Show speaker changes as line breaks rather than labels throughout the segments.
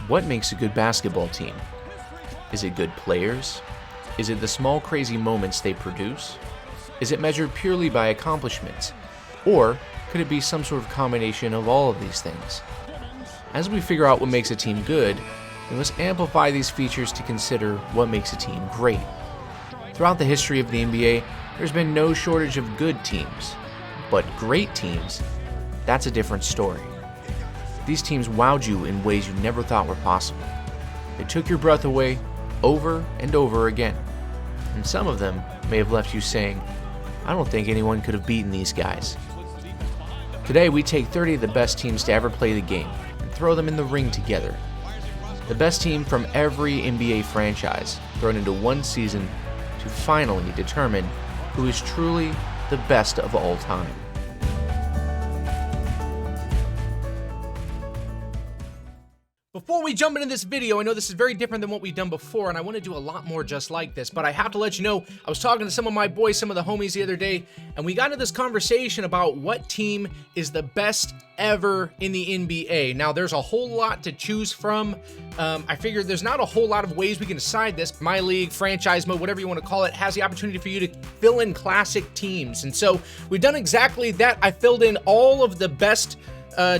What makes a good basketball team? Is it good players? Is it the small crazy moments they produce? Is it measured purely by accomplishments? Or could it be some sort of combination of all of these things? As we figure out what makes a team good, we must amplify these features to consider what makes a team great. Throughout the history of the NBA, there's been no shortage of good teams, but great teams, that's a different story. These teams wowed you in ways you never thought were possible. They took your breath away over and over again, and some of them may have left you saying, I don't think anyone could have beaten these guys. Today we take 30 of the best teams to ever play the game and throw them in the ring together. The best team from every NBA franchise thrown into one season to finally determine who is truly the best of all time.
Before we jump into this video, I know this is very different than what we've done before, and I want to do a lot more just like this, but I have to let you know, I was talking to some of my boys, some of the homies the other day, and we got into this conversation about what team is the best ever in the NBA. Now, there's a whole lot to choose from. I figured there's not a whole lot of ways we can decide this. My League, franchise mode, whatever you want to call it, has the opportunity for you to fill in classic teams. And so we've done exactly that. I filled in all of the best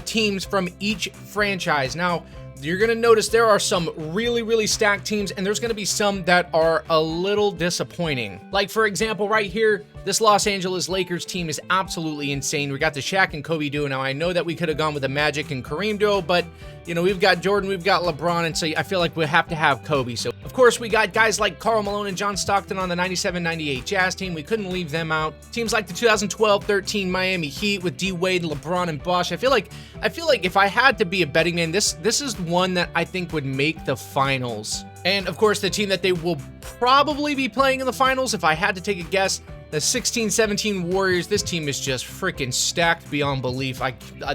teams from each franchise. Now, you're going to notice there are some really stacked teams, and there's going to be some that are a little disappointing. Like, for example, right here, this Los Angeles Lakers team is absolutely insane. We got the Shaq and Kobe duo. Now, I know that we could have gone with the Magic and Kareem duo, but, you know, we've got Jordan, we've got LeBron, and so I feel like we have to have Kobe. So, of course, we got guys like Karl Malone and John Stockton on the 97-98 Jazz team. We couldn't leave them out. Teams like the 2012-13 Miami Heat with D. Wade, LeBron, and Bosh. I feel like if I had to be a betting man, this is one that I think would make the finals. And, of course, the team that they will probably be playing in the finals, if I had to take a guess, the 16-17 Warriors. This team is just freaking stacked beyond belief.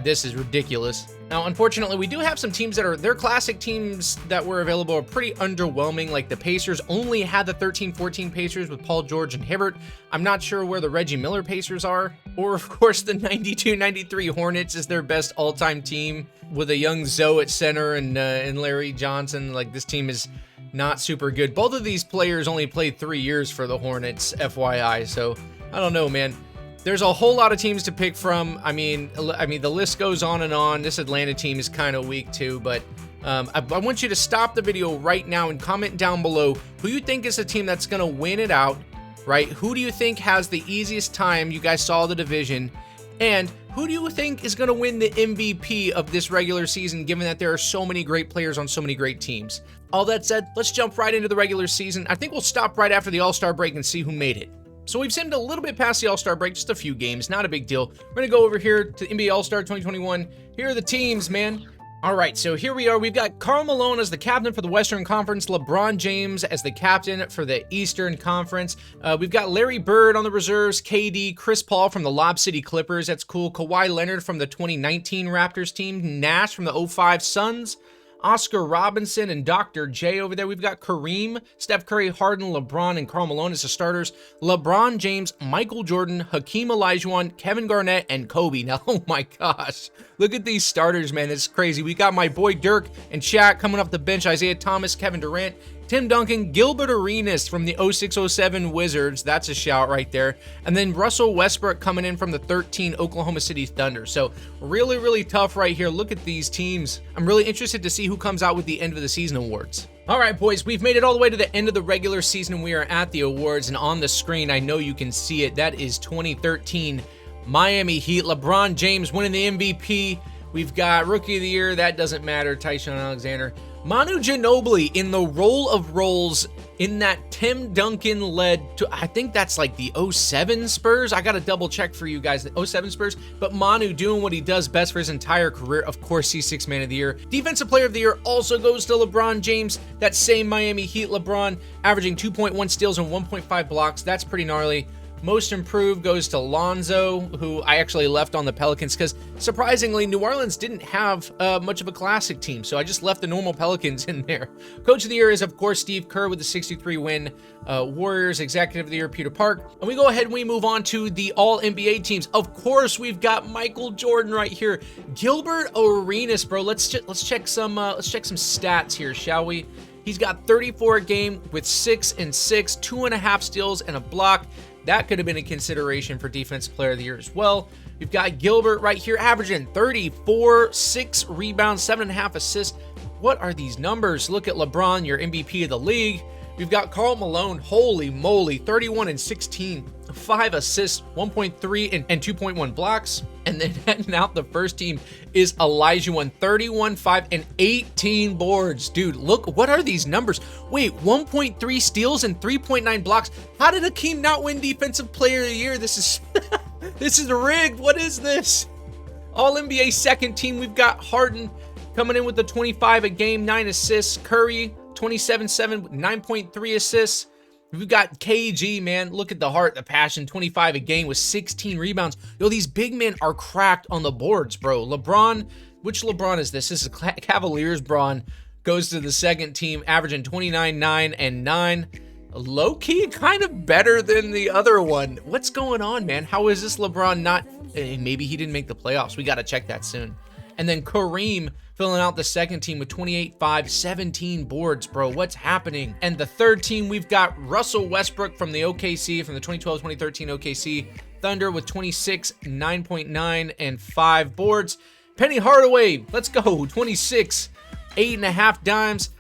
This is ridiculous. Now, unfortunately, we do have some teams that are, their classic teams that were available are pretty underwhelming. Like the Pacers only had the 13-14 Pacers with Paul George and Hibbert. I'm not sure where the Reggie Miller Pacers are. Or, of course, the 92-93 Hornets is their best all-time team with a young Zoe at center and Larry Johnson. Like, this team is not super good. Both of these players only played 3 years for the Hornets, FYI. So, I don't know, man. There's a whole lot of teams to pick from. I mean, the list goes on and on. This Atlanta team is kind of weak too, but I want you to stop the video right now and comment down below who you think is the team that's going to win it out, right? Who do you think has the easiest time? You guys saw the division. And who do you think is going to win the MVP of this regular season, given that there are so many great players on so many great teams? All that said, let's jump right into the regular season. I think we'll stop right after the All-Star break and see who made it. So we've simmed a little bit past the All-Star break, just a few games, not a big deal. We're going to go over here to NBA All-Star 2021. Here are the teams, man. All right, so here we are. We've got Karl Malone as the captain for the Western Conference, LeBron James as the captain for the Eastern Conference. We've got Larry Bird on the reserves, KD, Chris Paul from the Lob City Clippers. That's cool. Kawhi Leonard from the 2019 Raptors team, Nash from the 05 Suns, Oscar Robinson and Dr. J over there. We've got Kareem, Steph Curry, Harden, LeBron, and Karl Malone as the starters. LeBron James, Michael Jordan, Hakeem Olajuwon, Kevin Garnett, and Kobe. Now, oh my gosh. Look at these starters, man. It's crazy. We got my boy Dirk and Shaq coming off the bench. Isaiah Thomas, Kevin Durant, Tim Duncan, Gilbert Arenas from the 06-07 Wizards. That's a shout right there. And then Russell Westbrook coming in from the 13 Oklahoma City Thunder. So really tough right here. Look at these teams. I'm really interested to see who comes out with the end of the season awards. All right, boys, we've made it all the way to the end of the regular season, and we are at the awards. And on the screen, I know you can see it. That is 2013 Miami Heat. LeBron James winning the MVP. We've got Rookie of the Year. That doesn't matter. Tyshawn Alexander. Manu Ginobili in the role of roles in that Tim Duncan led to, I think that's like the 07 Spurs. I got to double check for you guys, the 07 Spurs. But Manu doing what he does best for his entire career. Of course, he's Sixth Man of the Year. Defensive Player of the Year also goes to LeBron James. That same Miami Heat LeBron, averaging 2.1 steals and 1.5 blocks. That's pretty gnarly. Most improved goes to Lonzo, who I actually left on the Pelicans because surprisingly, New Orleans didn't have much of a classic team. So I just left the normal Pelicans in there. Coach of the Year is, of course, Steve Kerr with the 63-win Warriors. Executive of the Year, Peter Park. And we go ahead and we move on to the All-NBA teams. Of course, we've got Michael Jordan right here. Gilbert Arenas, bro. Let's check some stats here, shall we? He's got 34 a game with 6 and 6, 2.5 steals and a block. That could have been a consideration for Defensive Player of the Year as well. We've got Gilbert right here averaging 34, 6 rebounds, 7.5 assists. What are these numbers? Look at LeBron, your MVP of the league. We've got Karl Malone, holy moly, 31 and 16, 5 assists, 1.3 and 2.1 blocks. And then heading out the first team is Elijah One, 31, 5, and 18 boards. Dude, look, what are these numbers? Wait, 1.3 steals and 3.9 blocks. How did Hakeem not win Defensive Player of the Year? This is this is rigged. What is this? All-NBA second team, we've got Harden coming in with the 25 a game, 9 assists. Curry, 27-7, 9.3 assists. We've got KG, man. Look at the heart, the passion. 25 a game with 16 rebounds. Yo, these big men are cracked on the boards, bro. LeBron, which LeBron is this? This is Cavaliers Bron. Goes to the second team, averaging 29, 9, and 9. Low-key, kind of better than the other one. What's going on, man? How is this LeBron not... Maybe he didn't make the playoffs. We got to check that soon. And then Kareem filling out the second team with 28, 5, 17 boards, bro. What's happening? And the third team, we've got Russell Westbrook from the OKC, from the 2012-2013 OKC Thunder with 26, 9.9, and 5 boards. Penny Hardaway, let's go, 26, 8.5 dimes.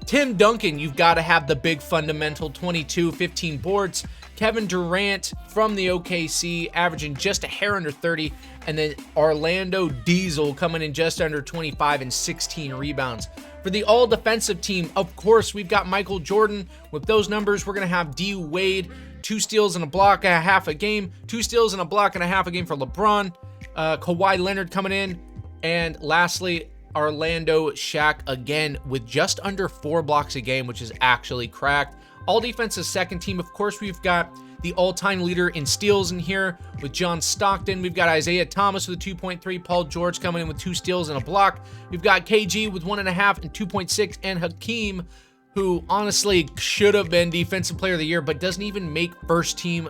Tim Duncan, you've got to have the big fundamental, 22, 15 boards. Kevin Durant from the OKC, averaging just a hair under 30. And then Orlando Diesel coming in just under 25 and 16 rebounds. For the all-defensive team, of course, we've got Michael Jordan. With those numbers, we're going to have D. Wade, 2 steals and a block and a half a game. 2 steals and a block and a half a game for LeBron. Kawhi Leonard coming in. And lastly, Orlando Shaq again with just under 4 blocks a game, which is actually cracked. All defensive second team, of course, we've got the all-time leader in steals in here with John Stockton. We've got Isaiah Thomas with a 2.3, Paul George coming in with 2 steals and a block. We've got KG with 1.5 and 2.6, and Hakeem, who honestly should have been Defensive Player of the Year, but doesn't even make first team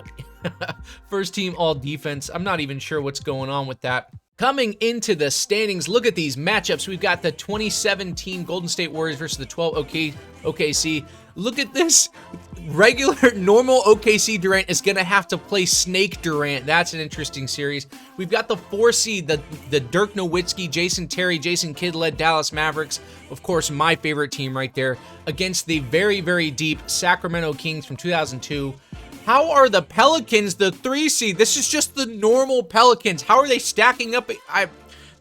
all defense. I'm not even sure what's going on with that. Coming into the standings, look at these matchups. We've got the 2017 Golden State Warriors versus the 12 OKC. Look at this. Regular, normal OKC Durant is going to have to play Snake Durant. That's an interesting series. We've got the 4 seed, the Dirk Nowitzki, Jason Terry, Jason Kidd-led Dallas Mavericks. Of course, my favorite team right there, against the very, very deep Sacramento Kings from 2002. How are the Pelicans the 3 seed? This is just the normal Pelicans. How are they stacking up?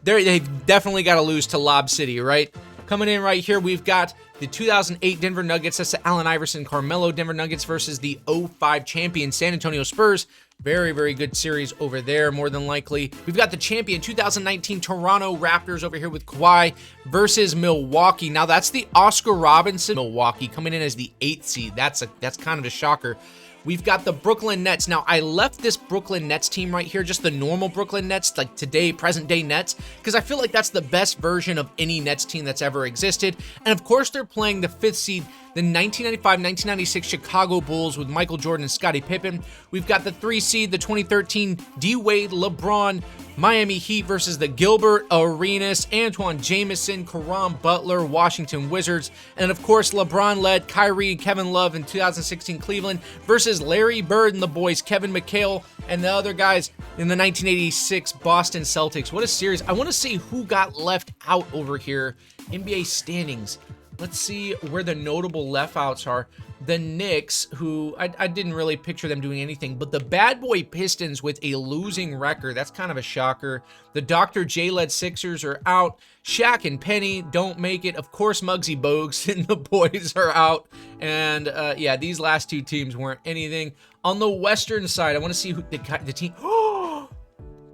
They've definitely got to lose to Lob City, right? Coming in right here, we've got the 2008 Denver Nuggets. That's the Allen Iverson, Carmelo Denver Nuggets versus the 05 champion San Antonio Spurs. Very, very good series over there, more than likely. We've got the champion 2019 Toronto Raptors over here with Kawhi versus Milwaukee. Now, that's the Oscar Robinson Milwaukee coming in as the 8th seed. That's kind of a shocker. We've got the Brooklyn Nets. Now, I left this Brooklyn Nets team right here, just the normal Brooklyn Nets, like today, present day Nets, because I feel like that's the best version of any Nets team that's ever existed. And of course, they're playing the 5th seed, the 1995-1996 Chicago Bulls with Michael Jordan and Scottie Pippen. We've got the 3 seed, the 2013 D-Wade, LeBron, Miami Heat versus the Gilbert Arenas, Antoine Jamison, Caron Butler, Washington Wizards, and of course LeBron-led Kyrie and Kevin Love in 2016 Cleveland versus Larry Bird and the boys, Kevin McHale and the other guys in the 1986 Boston Celtics. What a series. I want to see who got left out over here. NBA standings. Let's see where the notable left outs are. The Knicks, who I didn't really picture them doing anything, but the Bad Boy Pistons with a losing record. That's kind of a shocker. The Dr. J-led Sixers are out. Shaq and Penny don't make it. Of course, Muggsy Bogues and the boys are out. And yeah, these last 2 teams weren't anything. On the Western side, I want to see who the team.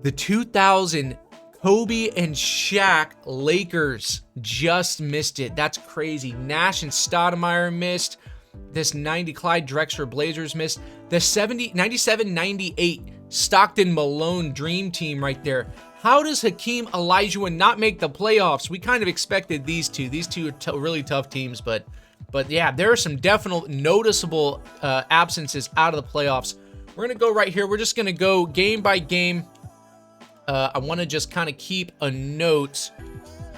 The 2000 Kobe and Shaq Lakers just missed it. That's crazy. Nash and Stoudemire missed. This 90 Clyde Drexler Blazers missed. The 97-98 Stockton Malone Dream Team right there. How does Hakeem Olajuwon not make the playoffs? We kind of expected these two. These two are really tough teams, but yeah, there are some definite noticeable absences out of the playoffs. We're going to go right here. We're just going to go game by game. I want to just kind of keep a note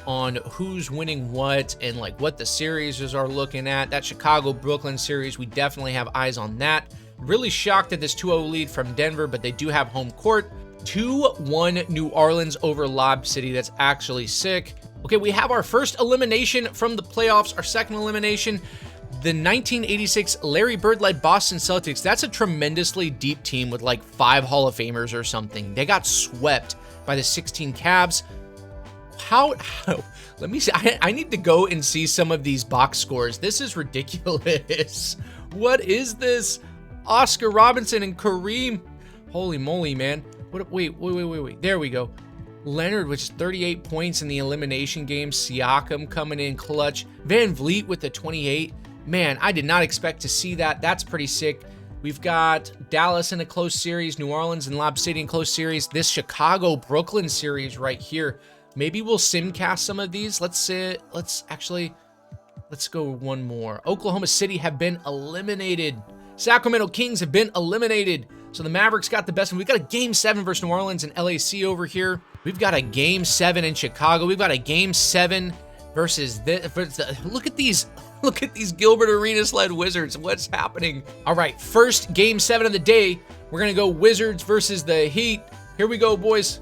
on who's winning what and like what the series are looking at. That Chicago-Brooklyn series, we definitely have eyes on that. Really shocked at this 2-0 lead from Denver, but they do have home court. 2-1 New Orleans over Lob City. That's actually sick. Okay, we have our first elimination from the playoffs, our second elimination. The 1986 Larry Bird-led Boston Celtics. That's a tremendously deep team with like 5 Hall of Famers or something. They got swept by the 16 Cavs. How let me see. I need to go and see some of these box scores. This is ridiculous. What is this? Oscar Robinson and Kareem. Holy moly, man. Wait. There we go. Leonard with 38 points in the elimination game. Siakam coming in clutch. Van Vliet with the 28. Man, I did not expect to see that. That's pretty sick. We've got Dallas in a close series. New Orleans and Lob City in close series. This Chicago-Brooklyn series right here. Maybe we'll simcast some of these. Let's go one more. Oklahoma City have been eliminated. Sacramento Kings have been eliminated. So the Mavericks got the best one. We've got a Game 7 versus New Orleans and LAC over here. We've got a Game 7 in Chicago. We've got a Game 7 versus this. Look at these Gilbert Arenas-led Wizards. What's happening? All right, first Game 7 of the day. We're going to go Wizards versus the Heat. Here we go, boys.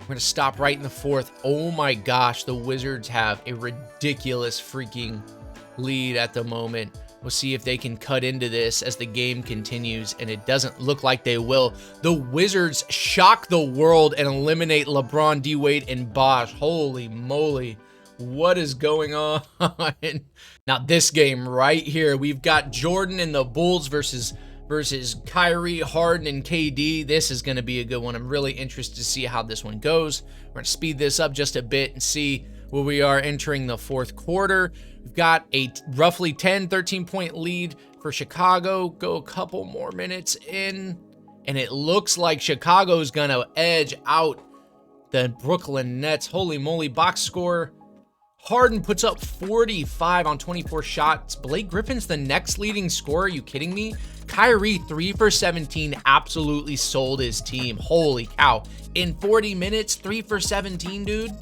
We're going to stop right in the fourth. Oh my gosh, the Wizards have a ridiculous freaking lead at the moment. We'll see if they can cut into this as the game continues, and it doesn't look like they will. The Wizards shock the world and eliminate LeBron, D-Wade, and Bosh. Holy moly. What is going on? Now this game right here, we've got Jordan and the Bulls versus Kyrie, Harden, and KD. This is going to be a good one. I'm really interested to see how this one goes. We're going to speed this up just a bit and see where we are entering the fourth quarter. We've got a roughly 13 point lead for Chicago. Go a couple more minutes in, and it looks like Chicago's going to edge out the Brooklyn Nets. Holy moly, box score. Harden puts up 45 on 24 shots. Blake Griffin's the next leading scorer. Are you kidding me? Kyrie, 3 for 17, absolutely sold his team. Holy cow. In 40 minutes, 3 for 17, dude.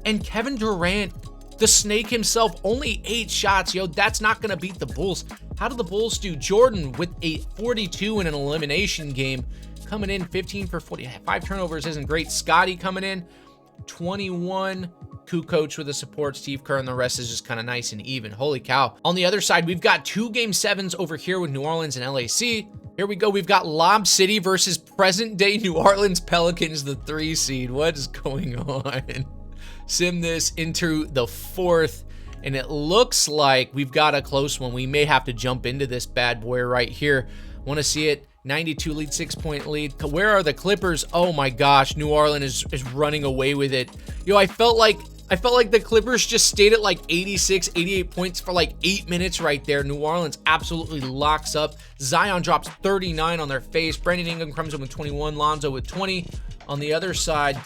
And Kevin Durant, the snake himself, only 8 shots. Yo, that's not going to beat the Bulls. How did the Bulls do? Jordan with a 42 in an elimination game. Coming in 15 for 40. 5 turnovers isn't great. Scotty coming in 21. Kukoc with the support, Steve Kerr, and the rest is just kind of nice and even. Holy cow. On the other side, we've got 2 Game 7s over here with New Orleans and LAC. Here we go. We've got Lob City versus present-day New Orleans Pelicans, the 3 seed. What is going on? Sim this into the fourth, and it looks like we've got a close one. We may have to jump into this bad boy right here. Want to see it. 92 lead, 6-point lead. Where are the Clippers? Oh my gosh, New Orleans is running away with it. Yo, I felt like the Clippers just stayed at like 86, 88 points for like 8 minutes right there. New Orleans absolutely locks up. Zion drops 39 on their face. Brandon Ingram comes in with 21. Lonzo with 20. On the other side,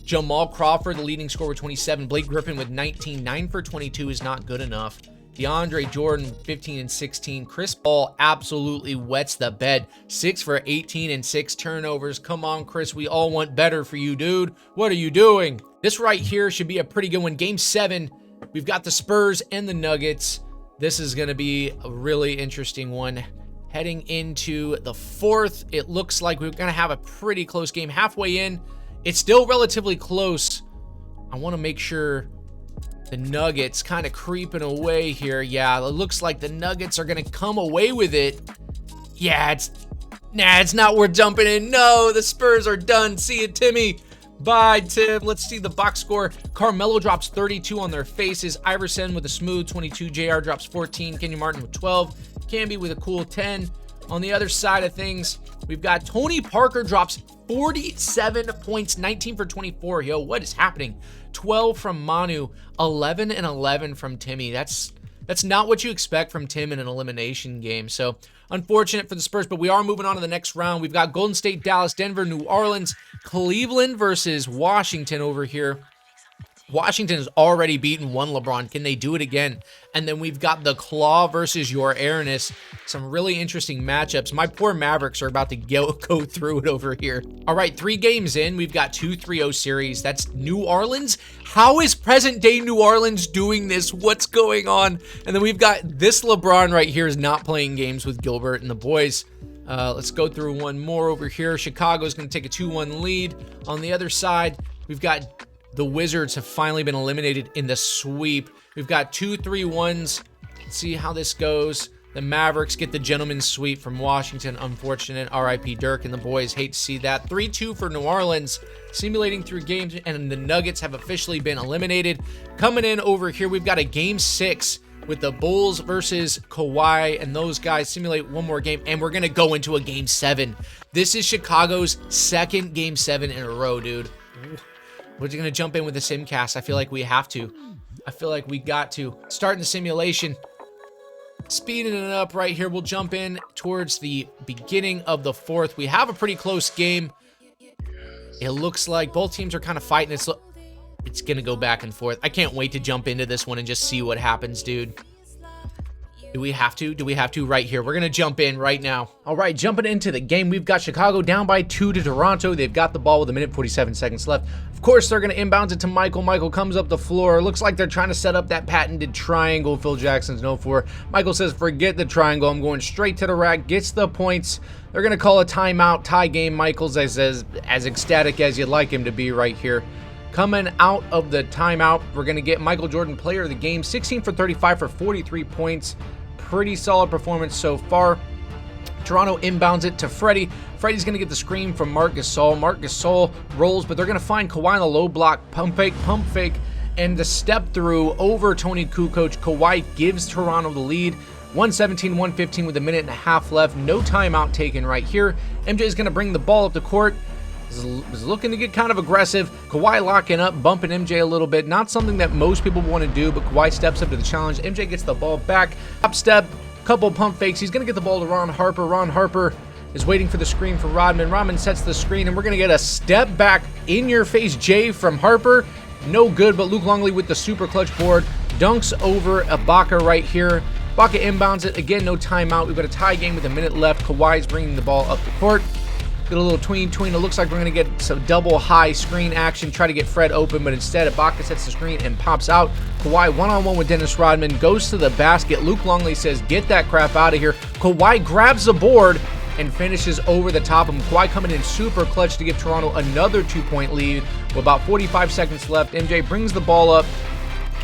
Jamal Crawford, the leading scorer with 27. Blake Griffin with 19. 9 for 22 is not good enough. DeAndre Jordan, 15 and 16. Chris Paul absolutely wets the bed. 6 for 18 and 6 turnovers. Come on, Chris. We all want better for you, dude. What are you doing? This right here should be a pretty good one. Game 7, we've got the Spurs and the Nuggets. This is going to be a really interesting one. Heading into the fourth, it looks like we're going to have a pretty close game. Halfway in, it's still relatively close. I want to make sure the Nuggets kind of creeping away here. Yeah, it looks like the Nuggets are going to come away with it. Yeah, it's not worth jumping in. No, the Spurs are done. See you, Timmy. Bye, Tim. Let's see the box score. Carmelo drops 32 on their faces. Iverson with a smooth 22. JR drops 14. Kenyon Martin with 12. Camby with a cool 10. On the other side of things, we've got Tony Parker drops 47 points, 19 for 24. Yo, what is happening? 12 from Manu, 11 and 11 from Timmy. That's not what you expect from Tim in an elimination game. So unfortunate for the Spurs, but we are moving on to the next round. We've got Golden State, Dallas, Denver, New Orleans, Cleveland versus Washington over here. Washington has already beaten one LeBron. Can they do it again? And then we've got the Claw versus your Airness. Some really interesting matchups. My poor Mavericks are about to go through it over here. All right, 3 games in. We've got 2-3-0 series. That's New Orleans. How is present day New Orleans doing this? What's going on? And then we've got this LeBron right here is not playing games with Gilbert and the boys. Let's go through one more over here. Chicago's going to take a 2-1 lead. On the other side, we've got the Wizards have finally been eliminated in the sweep. We've got 2-3-1s. Let's see how this goes. The Mavericks get the gentleman's sweep from Washington. Unfortunate. RIP Dirk and the boys. Hate to see that. 3-2 for New Orleans. Simulating through games, and the Nuggets have officially been eliminated. Coming in over here, we've got a game 6 with the Bulls versus Kawhi, and those guys simulate one more game, and we're going to go into a game 7. This is Chicago's second game 7 in a row, dude. We're going to jump in with the Simcast. I feel like we have to. I feel like we got to. Starting the simulation. Speeding it up right here. We'll jump in towards the beginning of the 4th. We have a pretty close game. It looks like both teams are kind of fighting. It's going to go back and forth. I can't wait to jump into this one and just see what happens, dude. Do we have to? Do we have to? Right here. We're going to jump in right now. All right, jumping into the game. We've got Chicago down by 2 to Toronto. They've got the ball with 1:47 left. Of course, they're going to inbound it to Michael. Michael comes up the floor. Looks like they're trying to set up that patented triangle Phil Jackson's known for. Michael says, forget the triangle. I'm going straight to the rack. Gets the points. They're going to call a timeout. Tie game. Michael's as ecstatic as you'd like him to be right here. Coming out of the timeout, we're going to get Michael Jordan, player of the game. 16 for 35 for 43 points. Pretty solid performance so far. Toronto inbounds it to Freddie. Freddie's going to get the screen from Marc Gasol. Marc Gasol rolls, but they're going to find Kawhi on the low block. Pump fake, and the step through over Tony Kukoc. Kawhi gives Toronto the lead. 117-115 with 1.5 minutes left. No timeout taken right here. MJ is going to bring the ball up the court. Was looking to get kind of aggressive. Kawhi locking up, bumping MJ a little bit. Not something that most people want to do, but Kawhi steps up to the challenge. MJ gets the ball back. Top step, couple pump fakes. He's going to get the ball to Ron Harper. Ron Harper is waiting for the screen for Rodman. Rodman sets the screen, and we're going to get a step back in-your-face J from Harper. No good, but Luke Longley with the super clutch board. Dunks over Ibaka right here. Ibaka inbounds it. Again, no timeout. We've got a tie game with 1 minute left. Kawhi's bringing the ball up the court. Get a little tween. It looks like we're going to get some double high screen action. Try to get Fred open, but instead Ibaka sets the screen and pops out. Kawhi one-on-one with Dennis Rodman. Goes to the basket. Luke Longley says, get that crap out of here. Kawhi grabs the board and finishes over the top of him. Kawhi coming in super clutch to give Toronto another 2-point lead with about 45 seconds left. MJ brings the ball up,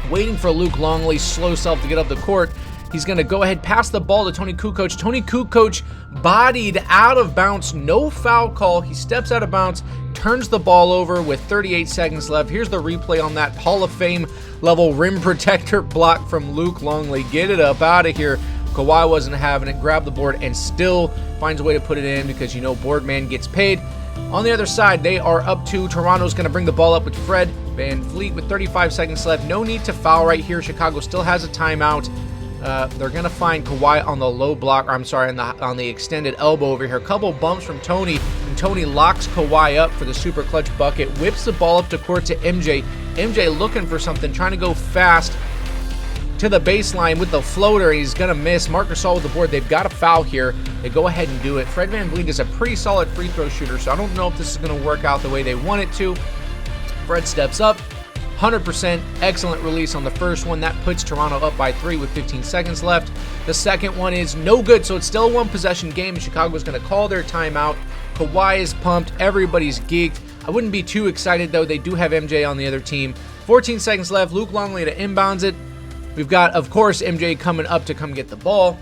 waiting for Luke Longley's slow self to get up the court. He's going to go ahead, pass the ball to Tony Kukoc. Tony Kukoc bodied out of bounds. No foul call. He steps out of bounds, turns the ball over with 38 seconds left. Here's the replay on that Hall of Fame level rim protector block from Luke Longley. Get it up out of here. Kawhi wasn't having it. Grabbed the board and still finds a way to put it in because, you know, board man gets paid. On the other side, they are up 2. Toronto's going to bring the ball up with Fred VanVleet with 35 seconds left. No need to foul right here. Chicago still has a timeout. They're going to find Kawhi on the low block, or I'm sorry, on the extended elbow over here. A couple bumps from Tony, and Tony locks Kawhi up for the super clutch bucket, whips the ball up to court to MJ. MJ looking for something, trying to go fast to the baseline with the floater. He's going to miss. Marc Gasol with the board. They've got a foul here. They go ahead and do it. Fred VanVleet is a pretty solid free throw shooter, so I don't know if this is going to work out the way they want it to. Fred steps up. 100% excellent release on the first one. That puts Toronto up by 3 with 15 seconds left. The second one is no good, so it's still a one-possession game. Chicago's going to call their timeout. Kawhi is pumped. Everybody's geeked. I wouldn't be too excited, though. They do have MJ on the other team. 14 seconds left. Luke Longley to inbounds it. We've got, of course, MJ coming up to come get the ball.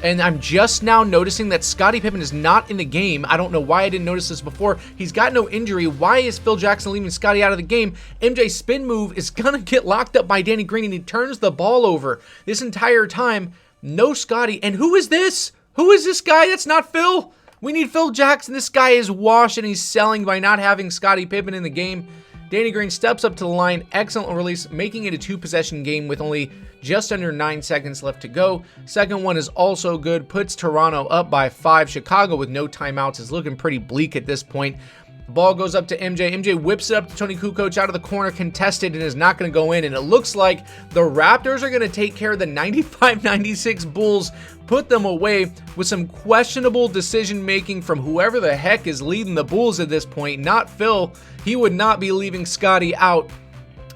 And I'm just now noticing that Scottie Pippen is not in the game. I don't know why I didn't notice this before. He's got no injury. Why is Phil Jackson leaving Scottie out of the game? MJ's spin move is going to get locked up by Danny Green, and he turns the ball over. This entire time, no Scottie. And who is this? Who is this guy? That's not Phil. We need Phil Jackson. This guy is washed and he's selling by not having Scottie Pippen in the game. Danny Green steps up to the line. Excellent release, making it a 2-possession game with only just under 9 seconds left to go. Second one is also good. Puts Toronto up by 5. Chicago with no timeouts is looking pretty bleak at this point. The ball goes up to MJ. MJ whips it up to Tony Kukoc out of the corner, contested, and is not going to go in. And it looks like the Raptors are going to take care of the 95-96 Bulls, put them away with some questionable decision-making from whoever the heck is leading the Bulls at this point. Not Phil. He would not be leaving Scottie out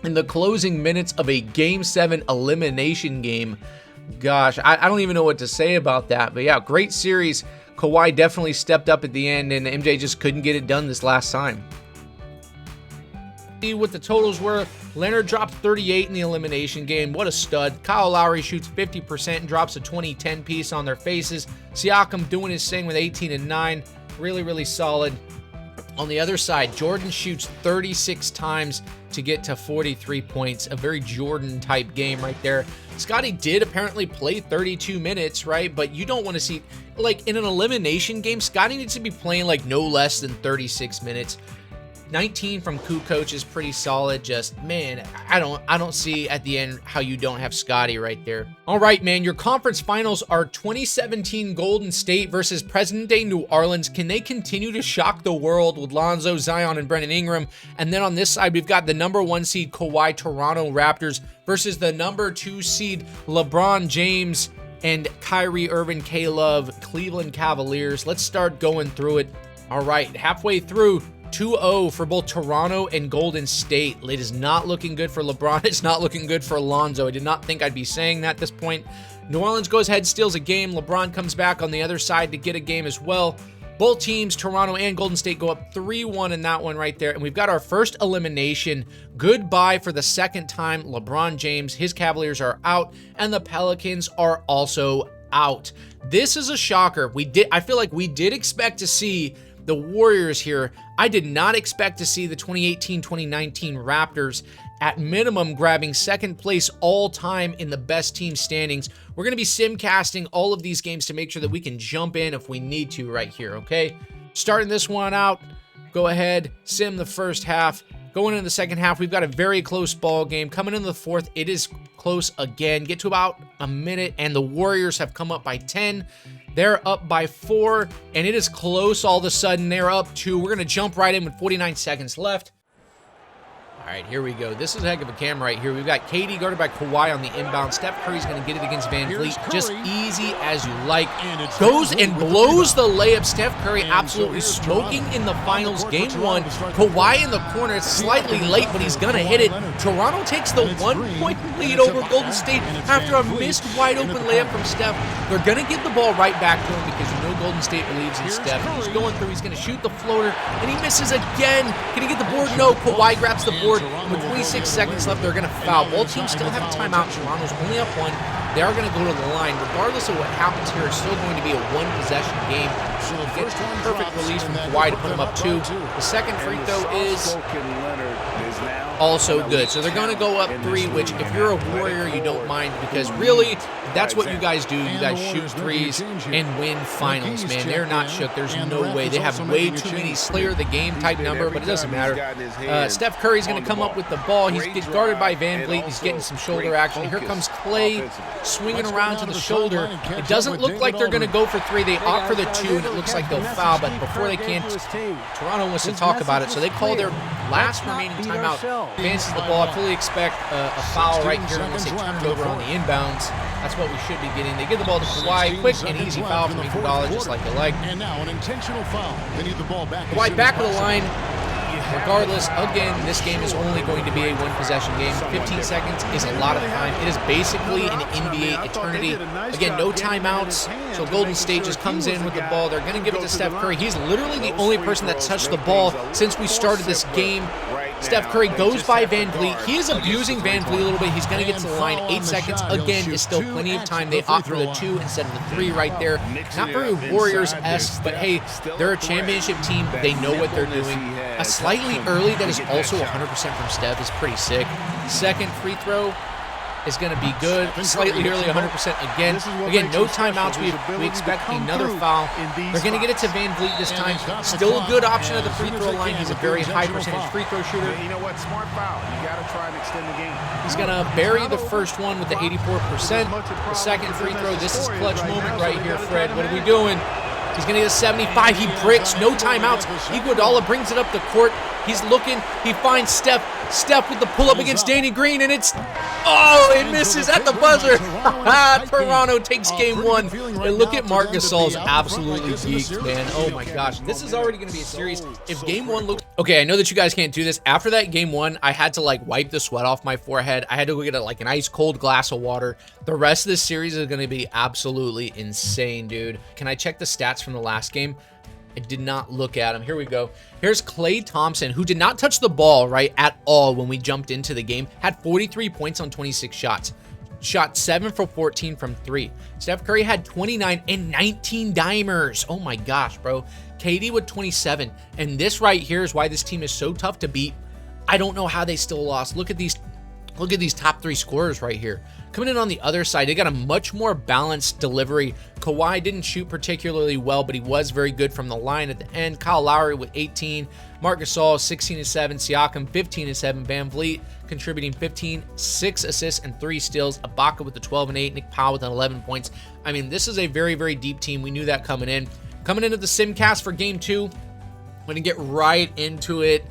in the closing minutes of a Game 7 elimination game. Gosh, I don't even know what to say about that. But yeah, great series. Kawhi definitely stepped up at the end, and MJ just couldn't get it done this last time. See what the totals were. Leonard dropped 38 in the elimination game. What a stud. Kyle Lowry shoots 50% and drops a 20-10 piece on their faces. Siakam doing his thing with 18 and 9. Really, really solid. On the other side, Jordan shoots 36 times to get to 43 points. A very Jordan-type game right there. Scottie did apparently play 32 minutes, right? But you don't want to see, like, in an elimination game, Scottie needs to be playing, like, no less than 36 minutes. 19 from Kukoc is pretty solid. Just, man, I don't see at the end how you don't have Scottie right there. All right, man, your conference finals are 2017 Golden State versus present-day New Orleans. Can they continue to shock the world with Lonzo, Zion, and Brandon Ingram? And then on this side, we've got the number 1 seed Kawhi Toronto Raptors versus the number 2 seed LeBron James and Kyrie Irving K-Love Cleveland Cavaliers. Let's start going through it. All right, halfway through, 2-0 for both Toronto and Golden State. It is not looking good for LeBron. It's not looking good for Alonzo. I did not think I'd be saying that at this point. New Orleans goes ahead, steals a game. LeBron comes back on the other side to get a game as well. Both teams, Toronto and Golden State, go up 3-1 in that one right there. And we've got our first elimination. Goodbye for the second time. LeBron James, his Cavaliers are out, and the Pelicans are also out. This is a shocker. I feel like we did expect to see the Warriors here. I did not expect to see the 2018-2019 Raptors at minimum grabbing second place all time in the best team standings. We're going to be simcasting all of these games to make sure that we can jump in if we need to right here, okay? Starting this one out, go ahead, sim the first half. Going into the second half, we've got a very close ball game. Coming into the fourth, it is close again. Get to about a minute, and the Warriors have come up by 10. They're up by 4, and it is close all of a sudden. They're up 2. We're going to jump right in with 49 seconds left. All right, here we go. This is a heck of a cam right here. We've got KD guarded by Kawhi on the inbound. Steph Curry's going to get it against Van Vliet. Just easy as you like. Goes and blows the layup. Steph Curry absolutely smoking in the finals. Game 1. Kawhi in the corner. It's slightly late, but he's going to hit it. Toronto takes the 1-point lead over Golden State after a missed wide-open layup from Steph. They're going to give the ball right back to him because you know Golden State believes in Steph. He's going through. He's going to shoot the floater, and he misses again. Can he get the board? No. Kawhi grabs the board. With 26 seconds left, they're going to foul. Both teams still have a timeout. Toronto's only up 1. They are going to go to the line. Regardless of what happens here, it's still going to be a 1-possession game. Get perfect release from Kawhi to put him up 2. The second free throw is also good. So they're going to go up 3, which if you're a Warrior, you don't mind because really, that's what you guys do. You guys shoot threes and win finals, man. They're not shook. There's no way. They have way too many Slayer the game type number, but it doesn't matter. Steph Curry's going to come up with the ball. He's getting guarded by Van Vliet. He's getting some shoulder action. Here comes Clay swinging around to the shoulder. It doesn't look like they're going to go for 3. They opt for the 2, and it looks like they'll foul, but before they can, Toronto wants to talk about it, so they call their last remaining timeout. Advances the ball. I fully expect a foul right here unless they turn it over on the inbounds. That's what we should be getting. They give the ball to Kawhi. Quick and easy foul from Iguodala, just like you like.
And now an intentional foul. They need the ball back.
Kawhi back of the line. Regardless, again, this game is only going to be a 1-possession game. 15 seconds is a lot of time. It is basically an NBA eternity. Again, no timeouts, so Golden State just comes in with the ball. They're going to give it to Steph Curry. He's literally the only person that touched the ball since we started this game. Steph Curry goes by Van Vliet. He is abusing Van Vliet a little bit. He's going to get to the line. 8 seconds, again, is still plenty of time. They opt for the 2 instead of the 3 right there. Not very Warriors-esque, but hey, they're a championship team. They know what they're doing. A slightly early that is also 100% from Steph is pretty sick. Second free throw is going to be good. Slightly early, 100% again. Again, no timeouts. We expect another foul. They're going to get it to Van Vliet this time. Still a good option at the free throw line. He's a very high percentage free throw shooter.
You know what? Smart foul. You got to try and extend the game.
He's going to bury the first one with the 84%. The second free throw. This is clutch moment right here, Fred. What are we doing? He's going to get a 75. He bricks. No timeouts. Iguodala brings it up the court. He's looking. He finds Steph. Steph with the pull-up against Danny Green, and it's... Oh, it misses at the buzzer. Toronto takes game one. And look at Marc Gasol's absolutely geeked, man. Oh, my gosh. This is already going to be a series. If game one looks... Okay, I know that you guys can't do this. After that game one, I had to, like, wipe the sweat off my forehead. I had to go get, like, an ice-cold glass of water. The rest of this series is going to be absolutely insane, dude. Can I check the stats from the last game? I did not look at him. Here we go. Here's Klay Thompson, who did not touch the ball, right, at all when we jumped into the game. Had 43 points on 26 shots. Shot 7 for 14 from 3. Steph Curry had 29 and 19 dimers. Oh my gosh, bro. KD with 27. And this right here is why this team is so tough to beat. I don't know how they still lost. Look at these top three scorers right here. Coming in on the other side, they got a much more balanced delivery. Kawhi didn't shoot particularly well, but he was very good from the line at the end. Kyle Lowry with 18. Marc Gasol, 16-7. Siakam, 15-7. Van Vliet contributing 15, 6 assists, and 3 steals. Ibaka with the 12 and 8. Nick Powell with 11 points. I mean, this is a very, very deep team. We knew that coming in. Coming into the Simcast for game 2. I'm going to get right into it.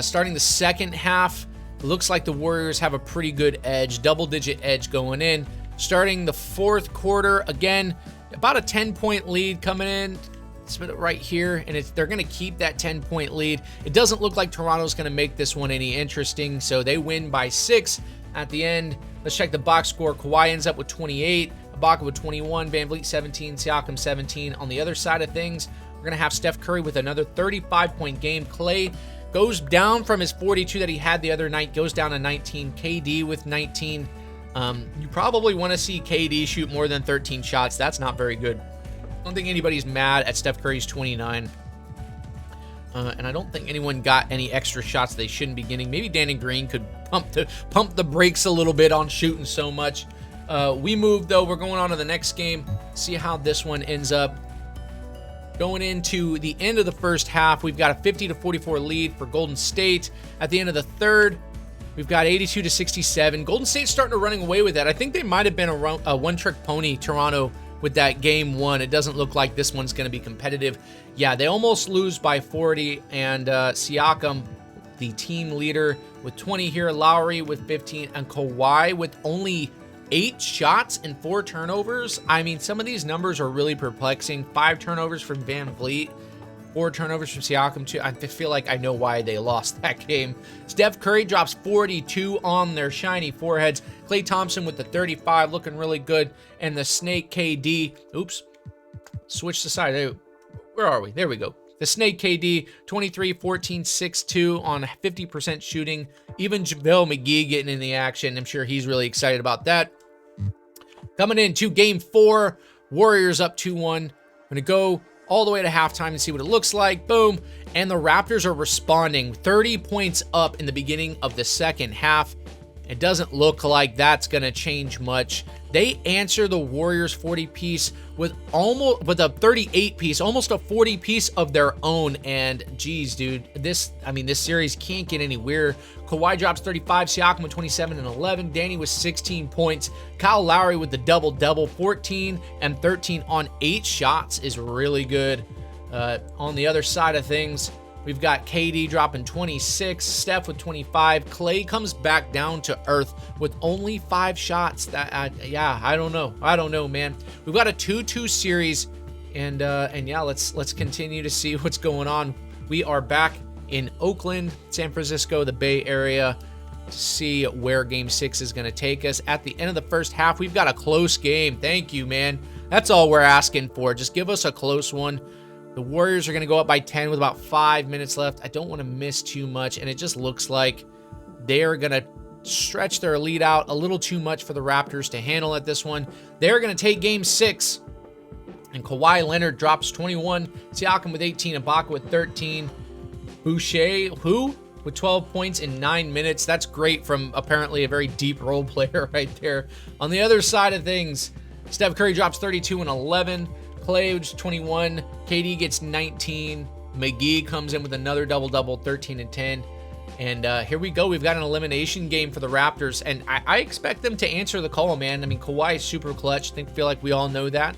Starting the second half. Looks like the Warriors have a pretty good edge, double-digit edge going in. Starting the fourth quarter, again, about a 10-point lead coming in. It's right here, and they're going to keep that 10-point lead. It doesn't look like Toronto's going to make this one any interesting, so they win by 6 at the end. Let's check the box score. Kawhi ends up with 28, Ibaka with 21, Van Vliet 17, Siakam 17. On the other side of things, we're going to have Steph Curry with another 35-point game. Klay goes down from his 42 that he had the other night, goes down to 19. KD with 19. You probably want to see KD shoot more than 13 shots. That's not very good. I don't think anybody's mad at Steph Curry's 29. And I don't think anyone got any extra shots they shouldn't be getting. Maybe Danny Green could pump the brakes a little bit on shooting so much. We moved, though. We're going on to the next game. See how this one ends up. Going into the end of the first half, we've got a 50-44 lead for Golden State. At the end of the third, we've got 82-67. Golden State's starting to running away with that. I think they might have been a one-trick pony, Toronto, with that game one. It doesn't look like this one's going to be competitive. Yeah, they almost lose by 40, and Siakam, the team leader, with 20 here. Lowry with 15, and Kawhi with only 8 shots and 4 turnovers. I mean, some of these numbers are really perplexing. 5 turnovers from Van Vliet, 4 turnovers from Siakam too. I feel like I know why they lost that game. Steph Curry drops 42 on their shiny foreheads. Klay Thompson with the 35, looking really good. And the Snake KD, oops, switch the side. Where are we? There we go. The Snake KD, 23, 14, 6, 2 on 50% shooting. Even JaVale McGee getting in the action. I'm sure he's really excited about that. Coming into game 4, Warriors up 2-1. I'm going to go all the way to halftime and see what it looks like. Boom. And the Raptors are responding. 30 points up in the beginning of the second half. It doesn't look like that's going to change much. They answer the Warriors 40 piece with a 38 piece, almost a 40 piece of their own. And geez, dude, this series can't get any weirder. Kawhi drops 35, Siakam with 27 and 11, Danny with 16 points, Kyle Lowry with the double-double, 14 and 13 on 8 shots is really good. On the other side of things, we've got KD dropping 26, Steph with 25. Klay comes back down to earth with only 5 shots. Yeah, I don't know, man. We've got a 2-2 series, and yeah, let's continue to see what's going on. We are back in Oakland, San Francisco, the Bay Area, to see where Game 6 is going to take us. At the end of the first half, we've got a close game. Thank you, man. That's all we're asking for. Just give us a close one. The Warriors are going to go up by 10 with about 5 minutes left. I don't want to miss too much, and it just looks like they're going to stretch their lead out a little too much for the Raptors to handle at this one. They're going to take Game 6, and Kawhi Leonard drops 21. Siakam with 18, Ibaka with 13. Boucher, who? with 12 points in 9 minutes. That's great from apparently a very deep role player right there. On the other side of things, Steph Curry drops 32 and 11. Clay, which is 21. KD gets 19. McGee comes in with another double-double, 13 and 10. And here we go. We've got an elimination game for the Raptors, and I expect them to answer the call, man. I mean, Kawhi is super clutch. I feel like we all know that.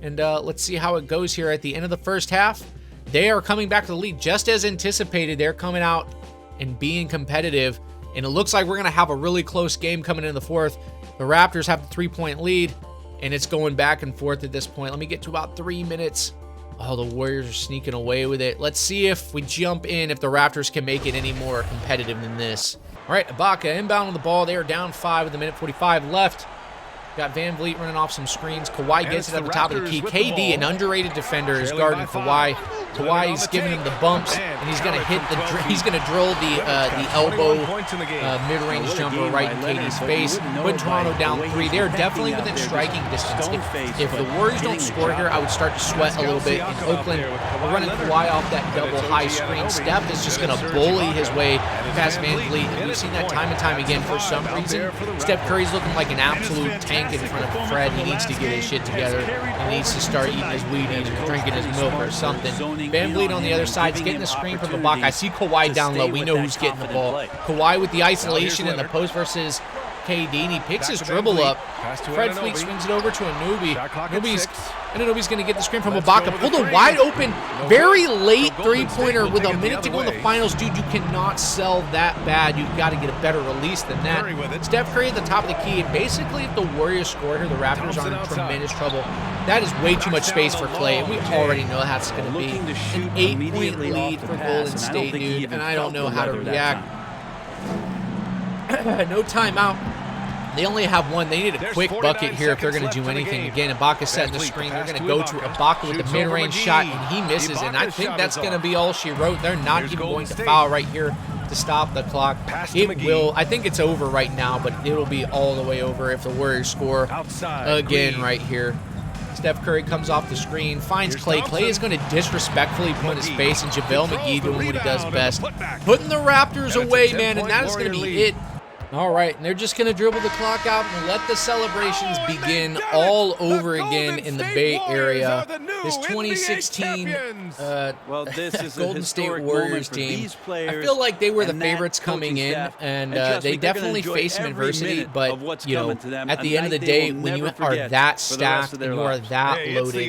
And let's see how it goes here at the end of the first half. They are coming back to the lead just as anticipated. They're coming out and being competitive, and it looks like we're going to have a really close game coming in the fourth. The Raptors have the 3-point lead, and it's going back and forth at this point. Let me get to about 3 minutes. Oh, the Warriors are sneaking away with it. Let's see if we jump in, if the Raptors can make it any more competitive than this. All right, Ibaka inbound on the ball. They are down 5 with a minute 45 left. Got Van Vliet running off some screens. Kawhi gets it at the top of the key. KD, an underrated defender, is guarding Kawhi. Kawhi's giving him the bumps, and he's gonna hit the. He's gonna drill the elbow mid-range jumper right in KD's face, putting Toronto down 3. They're definitely within striking distance. If the Warriors don't score here, I would start to sweat a little bit. In Oakland, we're running Kawhi off that double high screen. Steph is just gonna bully his way past Van Vliet, and we've seen that time and time again. For some reason, Steph Curry's looking like an absolute tank in front of Fred. He needs to get his shit together. He needs to start eating his Wheaties or drinking his milk or something. Van Vliet on the other side is getting the screen from Ibaka. I see Kawhi down low. We know who's getting the ball. Kawhi with the isolation in the post versus KD, and he picks his dribble up. Fred Fleet swings it over to Anunoby. Anunoby's going to get the screen from Ibaka. Pulled a wide open, very late three-pointer with a minute to go in the finals. Dude, you cannot sell that bad. You've got to get a better release than that. Steph Curry at the top of the key. And basically, if the Warriors score here, the Raptors are in tremendous trouble. That is way too much space for Clay, and we already know that's going to be an 8-point lead for Golden State, dude, and I don't know how to react. No timeout. They only have one. They need a quick bucket here if they're going to do anything. Again, Ibaka setting the screen. They're going to go to Ibaka with the mid-range shot, and he misses. And I think that's going to be all she wrote. They're not even going to foul right here to stop the clock. It will. I think it's over right now, but it'll be all the way over if the Warriors score again right here. Steph Curry comes off the screen, finds Clay. Clay is going to disrespectfully put his face, and JaVale McGee doing what he does best. Putting the Raptors away, man, and that is going to be it. All right, and they're just going to dribble the clock out and let the celebrations begin all over again in the Bay Area. This 2016 Golden State Warriors team, I feel like they were the favorites coming in, and they definitely faced some adversity, but, you know, at the end of the day, when you are that stacked and you are that loaded,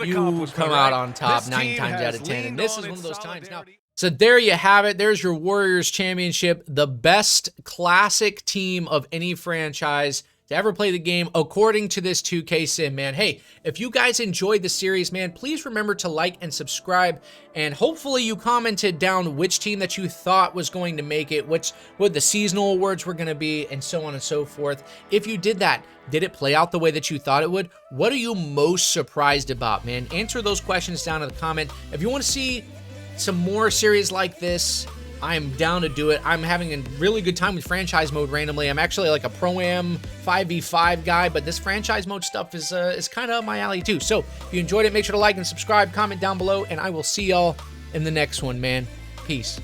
you come out on top 9 times out of 10, and this is one of those times. Now, so there you have it. There's your Warriors championship, the best classic team of any franchise to ever play the game, according to this 2K sim, man. Hey, if you guys enjoyed the series, man, please remember to like and subscribe, and hopefully you commented down which team that you thought was going to make it, what the seasonal awards were going to be, and so on and so forth. If you did that, did it play out the way that you thought it would? What are you most surprised about, man? Answer those questions down in the comment. If you want to see some more series like this, I'm down to do it. I'm having a really good time with franchise mode randomly. I'm actually like a Pro-Am 5v5 guy, but this franchise mode stuff is kind of up my alley too. So if you enjoyed it, make sure to like and subscribe, comment down below, and I will see y'all in the next one, man. Peace.